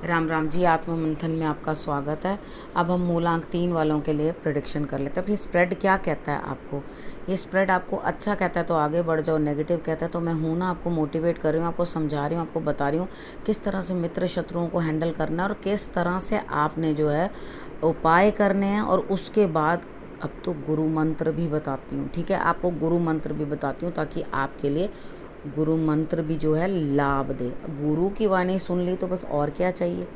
राम राम जी। आत्म मंथन में आपका स्वागत है। अब हम मूलांक 3 वालों के लिए प्रेडिक्शन कर लेते हैं। अब ये स्प्रेड क्या कहता है आपको? ये स्प्रेड आपको अच्छा कहता है तो आगे बढ़ जाओ, नेगेटिव कहता है तो मैं हूँ ना, आपको मोटिवेट कर रही हूँ, आपको समझा रही हूँ, आपको बता रही हूँ किस तरह से मित्र शत्रुओं को हैंडल करना है और किस तरह से आपने जो है उपाय करने हैं। और उसके बाद अब तो गुरु मंत्र भी बताती हूँ, ठीक है? आपको गुरु मंत्र भी बताती हूँ ताकि आपके लिए गुरु मंत्र भी जो है लाभ दे। गुरु की वाणी सुन ली तो बस और क्या चाहिए।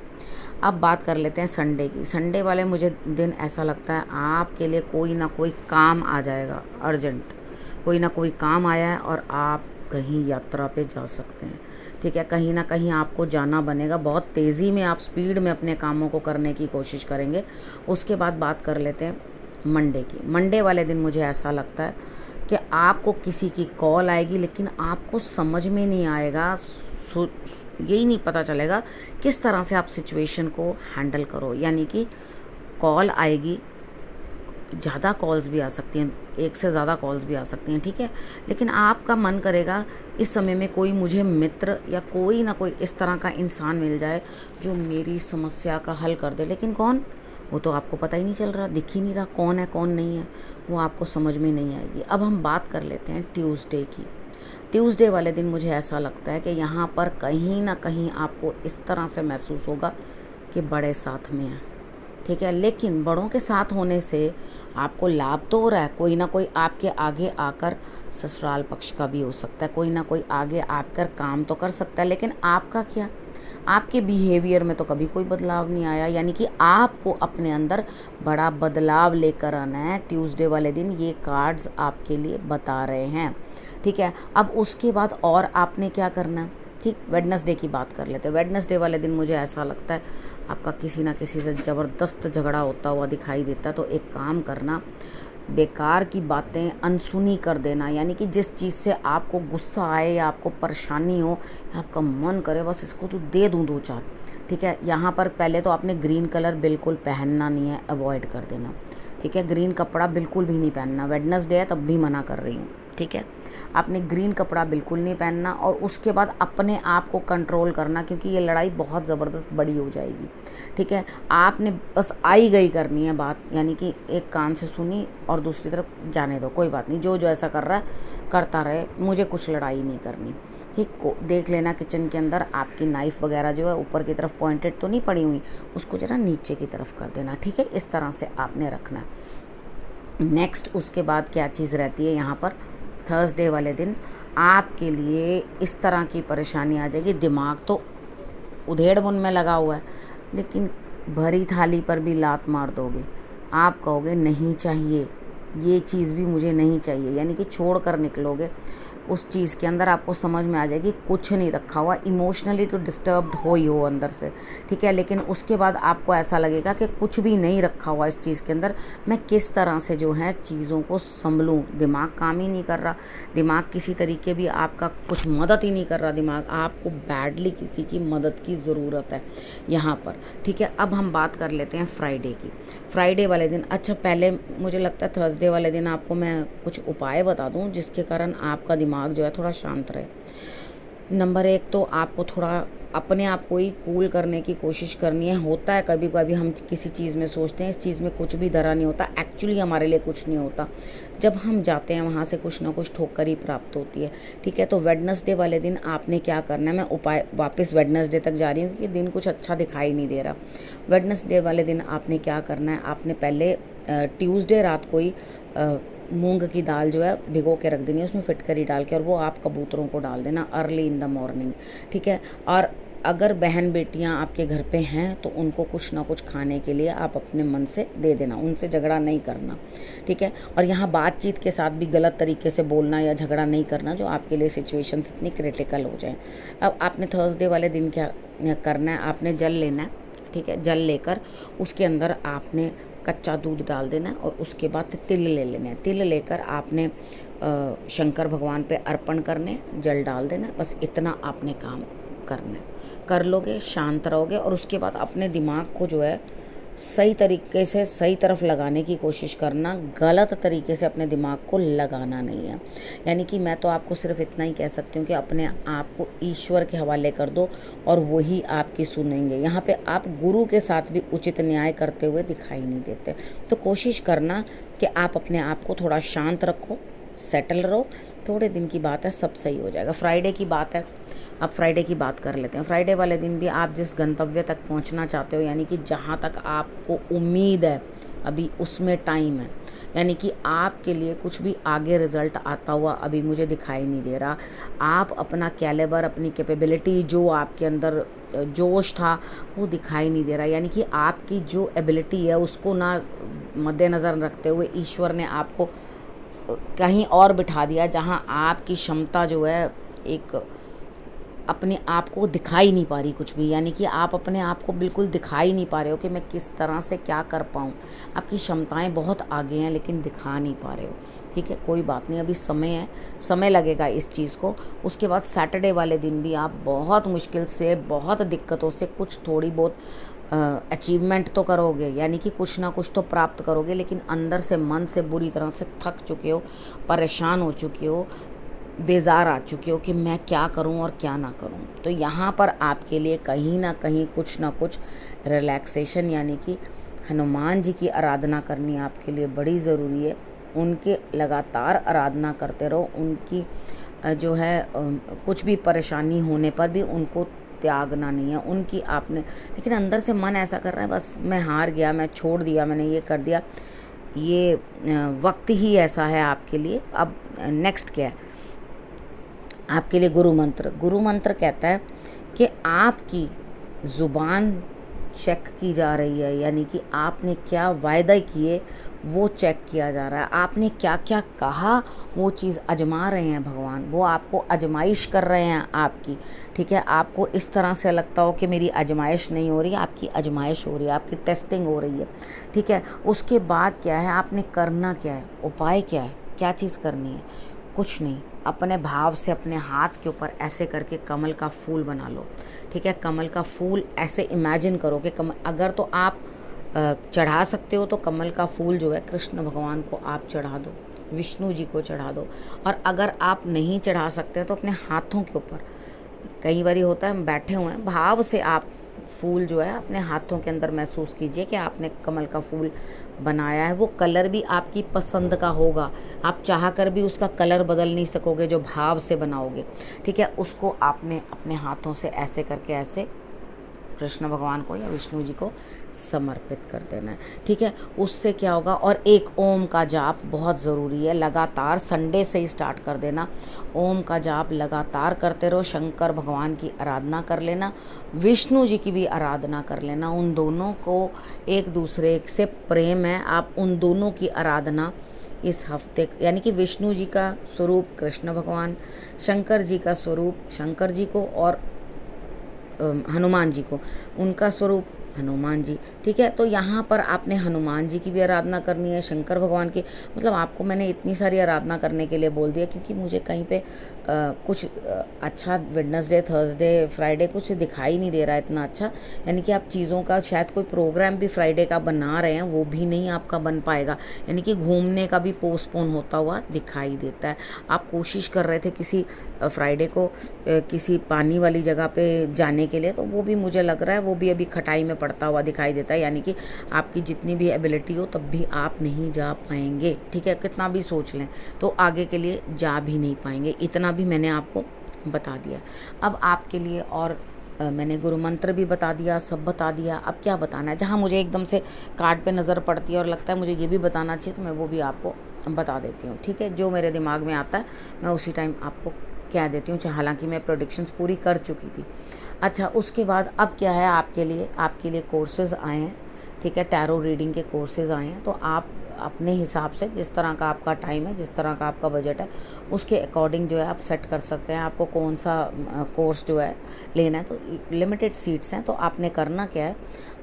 अब बात कर लेते हैं संडे की। संडे वाले मुझे दिन ऐसा लगता है आपके लिए कोई ना कोई काम आ जाएगा, अर्जेंट कोई ना कोई काम आया है और आप कहीं यात्रा पे जा सकते हैं, ठीक है? कहीं ना कहीं आपको जाना बनेगा, बहुत तेज़ी में आप स्पीड में अपने कामों को करने की कोशिश करेंगे। उसके बाद बात कर लेते हैं मंडे की। मंडे वाले दिन मुझे ऐसा लगता है कि आपको किसी की कॉल आएगी, लेकिन आपको समझ में नहीं आएगा, यही नहीं पता चलेगा किस तरह से आप सिचुएशन को हैंडल करो। यानी कि कॉल आएगी, ज़्यादा कॉल्स भी आ सकती हैं, एक से ज़्यादा कॉल्स भी आ सकती हैं, ठीक है? लेकिन आपका मन करेगा इस समय में कोई मुझे मित्र या कोई ना कोई इस तरह का इंसान मिल जाए जो मेरी समस्या का हल कर दे। लेकिन कौन? वो तो आपको पता ही नहीं चल रहा, दिख ही नहीं रहा कौन है कौन नहीं है, वो आपको समझ में नहीं आएगी। अब हम बात कर लेते हैं ट्यूसडे की। ट्यूसडे वाले दिन मुझे ऐसा लगता है कि यहाँ पर कहीं ना कहीं आपको इस तरह से महसूस होगा कि बड़े साथ में हैं, ठीक है? लेकिन बड़ों के साथ होने से आपको लाभ तो हो रहा है, कोई ना कोई आपके आगे आकर ससुराल पक्ष का भी हो सकता है, कोई ना कोई आगे आकर काम तो कर सकता है। लेकिन आपका क्या? आपके बिहेवियर में तो कभी कोई बदलाव नहीं आया। यानी कि आपको अपने अंदर बड़ा बदलाव लेकर आना है ट्यूसडे वाले दिन, ये कार्ड्स आपके लिए बता रहे हैं, ठीक है? अब उसके बाद और आपने क्या करना है, ठीक? वेडनेसडे की बात कर लेते हैं। वेडनेसडे वाले दिन मुझे ऐसा लगता है आपका किसी ना किसी से ज़बरदस्त झगड़ा होता हुआ दिखाई देता है। तो एक काम करना, बेकार की बातें अनसुनी कर देना। यानी कि जिस चीज़ से आपको गुस्सा आए या आपको परेशानी हो, आपका मन करे बस इसको तो दे दूँ दो चार, ठीक है? यहाँ पर पहले तो आपने ग्रीन कलर बिल्कुल पहनना नहीं है, अवॉइड कर देना, ठीक है? ग्रीन कपड़ा बिल्कुल भी नहीं पहनना। वेडनेसडे है तब भी मना कर रही हूँ, ठीक है? आपने ग्रीन कपड़ा बिल्कुल नहीं पहनना। और उसके बाद अपने आप को कंट्रोल करना, क्योंकि ये लड़ाई बहुत ज़बरदस्त बड़ी हो जाएगी, ठीक है? आपने बस आई गई करनी है बात, यानी कि एक कान से सुनी और दूसरी तरफ जाने दो, कोई बात नहीं, जो जो ऐसा कर रहा है करता रहे, मुझे कुछ लड़ाई नहीं करनी, ठीक? को देख लेना किचन के अंदर आपकी नाइफ़ वगैरह जो है ऊपर की तरफ पॉइंटेड तो नहीं पड़ी हुई, उसको ज़रा नीचे की तरफ कर देना, ठीक है? इस तरह से आपने रखना है। नेक्स्ट उसके बाद क्या चीज़ रहती है यहाँ पर? थर्सडे वाले दिन आपके लिए इस तरह की परेशानी आ जाएगी, दिमाग तो उधेड़ बुन में लगा हुआ है, लेकिन भरी थाली पर भी लात मार दोगे। आप कहोगे नहीं चाहिए, ये चीज़ भी मुझे नहीं चाहिए, यानी कि छोड़ कर निकलोगे उस चीज़ के अंदर। आपको समझ में आ जाएगी कुछ नहीं रखा हुआ, इमोशनली तो डिस्टर्ब्ड हो ही हो अंदर से, ठीक है? लेकिन उसके बाद आपको ऐसा लगेगा कि कुछ भी नहीं रखा हुआ इस चीज़ के अंदर, मैं किस तरह से जो है चीज़ों को संभलूं। दिमाग काम ही नहीं कर रहा, दिमाग किसी तरीके भी आपका कुछ मदद ही नहीं कर रहा, दिमाग आपको बैडली किसी की मदद की ज़रूरत है यहाँ पर, ठीक है? अब हम बात कर लेते हैं फ्राइडे की। फ्राइडे वाले दिन, अच्छा पहले मुझे लगता है थर्सडे वाले दिन आपको मैं कुछ उपाय बता दूं जिसके कारण आपका दिमाग जो है थोड़ा शांत रहे। नंबर 1 तो आपको थोड़ा अपने आप को ही कूल करने की कोशिश करनी है। होता है कभी कभी हम किसी चीज़ में सोचते हैं इस चीज़ में कुछ भी धरा नहीं होता, एक्चुअली हमारे लिए कुछ नहीं होता। जब हम जाते हैं वहाँ से कुछ ना कुछ ठोकर ही प्राप्त होती है, ठीक है? तो वेडनेसडे वाले दिन आपने क्या करना है, मैं उपाय वापस वेडनेसडे तक जा रही हूँ क्योंकि दिन कुछ अच्छा दिखाई नहीं दे रहा। वेडनेसडे वाले दिन आपने क्या करना है, आपने पहले ट्यूसडे रात को ही मूंग की दाल जो है भिगो के रख देनी है, उसमें फिटकरी डाल के, और वो आप कबूतरों को डाल देना अर्ली इन द मॉर्निंग, ठीक है? और अगर बहन बेटियां आपके घर पे हैं तो उनको कुछ ना कुछ खाने के लिए आप अपने मन से दे देना, उनसे झगड़ा नहीं करना, ठीक है? और यहाँ बातचीत के साथ भी गलत तरीके से बोलना या झगड़ा नहीं करना जो आपके लिए सिचुएशंस इतनी क्रिटिकल हो जाए। अब आपने थर्सडे वाले दिन क्या करना है, आपने जल लेना है, ठीक है? जल लेकर उसके अंदर आपने कच्चा दूध डाल देना है और उसके बाद तिल ले लेना है। तिल लेकर आपने शंकर भगवान पे अर्पण करने, जल डाल देना, बस इतना आपने काम करना है। कर लोगे, शांत रहोगे और उसके बाद अपने दिमाग को जो है सही तरीके से सही तरफ लगाने की कोशिश करना, गलत तरीके से अपने दिमाग को लगाना नहीं है। यानी कि मैं तो आपको सिर्फ इतना ही कह सकती हूँ कि अपने आप को ईश्वर के हवाले कर दो और वही आपकी सुनेंगे। यहाँ पे आप गुरु के साथ भी उचित न्याय करते हुए दिखाई नहीं देते। तो कोशिश करना कि आप अपने आप को थोड़ा शांत रखो, सेटल रहो। थोड़े दिन की बात है, सब सही हो जाएगा। फ्राइडे की बात है, अब फ्राइडे की बात कर लेते हैं। फ्राइडे वाले दिन भी आप जिस गंतव्य तक पहुंचना चाहते हो, यानी कि जहां तक आपको उम्मीद है अभी उसमें टाइम है, यानी कि आपके लिए कुछ भी आगे रिजल्ट आता हुआ अभी मुझे दिखाई नहीं दे रहा। आप अपना कैलिबर, अपनी कैपेबिलिटी, जो आपके अंदर जोश था वो दिखाई नहीं दे रहा। यानी कि आपकी जो एबिलिटी है उसको ना मद्देनज़र रखते हुए ईश्वर ने आपको कहीं और बिठा दिया जहां आपकी क्षमता जो है एक अपने आप को दिखाई नहीं पा रही कुछ भी। यानी कि आप अपने आप को बिल्कुल दिखाई नहीं पा रहे हो कि मैं किस तरह से क्या कर पाऊँ। आपकी क्षमताएं बहुत आगे हैं लेकिन दिखा नहीं पा रहे हो। ठीक है, कोई बात नहीं, अभी समय है, समय लगेगा इस चीज़ को। उसके बाद सैटरडे वाले दिन भी आप बहुत मुश्किल से, बहुत दिक्कतों से कुछ थोड़ी बहुत अचीवमेंट तो करोगे, यानी कि कुछ ना कुछ तो प्राप्त करोगे, लेकिन अंदर से, मन से बुरी तरह से थक चुके हो, परेशान हो चुके हो, बेजार आ चुके हो कि मैं क्या करूं और क्या ना करूं। तो यहाँ पर आपके लिए कहीं ना कहीं कुछ ना कुछ रिलैक्सेशन, यानी कि हनुमान जी की आराधना करनी आपके लिए बड़ी ज़रूरी है। उनके लगातार आराधना करते रहो। उनकी जो है कुछ भी परेशानी होने पर भी उनको त्यागना नहीं है। उनकी आपने, लेकिन अंदर से मन ऐसा कर रहा है बस मैं हार गया, मैं छोड़ दिया, मैंने ये कर दिया। ये वक्त ही ऐसा है आपके लिए। अब नेक्स्ट क्या है आपके लिए? गुरु मंत्र। गुरु मंत्र कहता है कि आपकी ज़ुबान चेक की जा रही है, यानी कि आपने क्या वायदे किए वो चेक किया जा रहा है। आपने क्या क्या कहा वो चीज़ आजमा रहे हैं भगवान, वो आपको आजमाइश कर रहे हैं आपकी। ठीक है, आपको इस तरह से लगता हो कि मेरी आजमाइश नहीं हो रही, आपकी आजमाइश हो रही है, आपकी टेस्टिंग हो रही है। ठीक है, उसके बाद क्या है, आपने करना क्या है, उपाय क्या है, क्या चीज़ करनी है? कुछ नहीं, अपने भाव से अपने हाथ के ऊपर ऐसे करके कमल का फूल बना लो। ठीक है, कमल का फूल ऐसे इमेजिन करो कि कमल, अगर तो आप चढ़ा सकते हो तो कमल का फूल जो है कृष्ण भगवान को आप चढ़ा दो, विष्णु जी को चढ़ा दो। और अगर आप नहीं चढ़ा सकते तो अपने हाथों के ऊपर, कई बार होता है हम बैठे हुए हैं, भाव से आप फूल जो है अपने हाथों के अंदर महसूस कीजिए कि आपने कमल का फूल बनाया है। वो कलर भी आपकी पसंद का होगा, आप चाह कर भी उसका कलर बदल नहीं सकोगे जो भाव से बनाओगे। ठीक है, उसको आपने अपने हाथों से ऐसे करके ऐसे कृष्ण भगवान को या विष्णु जी को समर्पित कर देना है। ठीक है, उससे क्या होगा, और एक ओम का जाप बहुत ज़रूरी है, लगातार संडे से ही स्टार्ट कर देना। ओम का जाप लगातार करते रहो, शंकर भगवान की आराधना कर लेना, विष्णु जी की भी आराधना कर लेना। उन दोनों को एक दूसरे से प्रेम है, आप उन दोनों की आराधना इस हफ्ते, यानी कि विष्णु जी का स्वरूप कृष्ण भगवान, शंकर जी का स्वरूप शंकर जी को, और हनुमान जी को, उनका स्वरूप हनुमान जी। ठीक है, तो यहाँ पर आपने हनुमान जी की भी आराधना करनी है, शंकर भगवान की, मतलब आपको मैंने इतनी सारी आराधना करने के लिए बोल दिया क्योंकि मुझे कहीं पे कुछ अच्छा वेडनेसडे, थर्सडे, फ्राइडे कुछ दिखाई नहीं दे रहा है इतना अच्छा। यानी कि आप चीज़ों का शायद कोई प्रोग्राम भी फ्राइडे का बना रहे हैं, वो भी नहीं आपका बन पाएगा। यानी कि घूमने का भी पोस्टपोन होता हुआ दिखाई देता है। आप कोशिश कर रहे थे किसी फ्राइडे को किसी पानी वाली जगह पे जाने के लिए, तो वो भी मुझे लग रहा है वो भी अभी खटाई में पड़ता हुआ दिखाई देता है। यानी कि आपकी जितनी भी एबिलिटी हो तब भी आप नहीं जा पाएंगे। ठीक है, कितना भी सोच लें तो आगे के लिए जा भी नहीं पाएंगे। इतना भी मैंने आपको बता दिया। अब आपके लिए और मैंने गुरु मंत्र भी बता दिया, सब बता दिया। अब क्या बताना है, जहाँ मुझे एकदम से कार्ड पे नज़र पड़ती है और लगता है मुझे ये भी बताना चाहिए तो मैं वो भी आपको बता देती हूँ। ठीक है, जो मेरे दिमाग में आता है मैं उसी टाइम आपको कह देती हूँ, हालांकि मैं प्रेडिक्शंस पूरी कर चुकी थी। अच्छा, उसके बाद अब क्या है, आपके लिए कोर्सेज़ आए हैं। ठीक है, टैरो रीडिंग के कोर्सेज़ आए हैं, तो आप अपने हिसाब से, जिस तरह का आपका टाइम है, जिस तरह का आपका बजट है, उसके अकॉर्डिंग जो है आप सेट कर सकते हैं आपको कौन सा कोर्स जो है लेना है। तो लिमिटेड सीट्स हैं, तो आपने करना क्या है,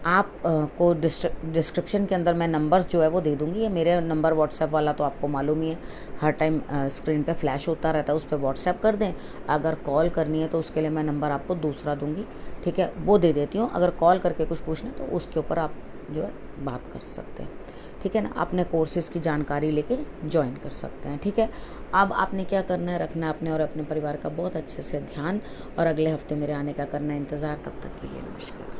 आप को डिस्क्रिप्शन के अंदर मैं नंबर्स जो है वो दे दूँगी। ये मेरे नंबर व्हाट्सएप वाला तो आपको मालूम ही है, हर टाइम स्क्रीन पे फ्लैश होता रहता है, उस पर व्हाट्सएप कर दें। अगर कॉल करनी है तो उसके लिए मैं नंबर आपको दूसरा दूँगी। ठीक है, वो दे देती हूँ। अगर कॉल करके कुछ पूछना है तो उसके ऊपर आप जो है बात कर सकते हैं। ठीक है ना, अपने कोर्सेज़ की जानकारी लेके ज्वाइन कर सकते हैं। ठीक है, अब आपने क्या करना है, रखना है अपने और अपने परिवार का बहुत अच्छे से ध्यान, और अगले हफ्ते मेरे आने का करना है इंतज़ार। तब तक के लिए नमस्कार।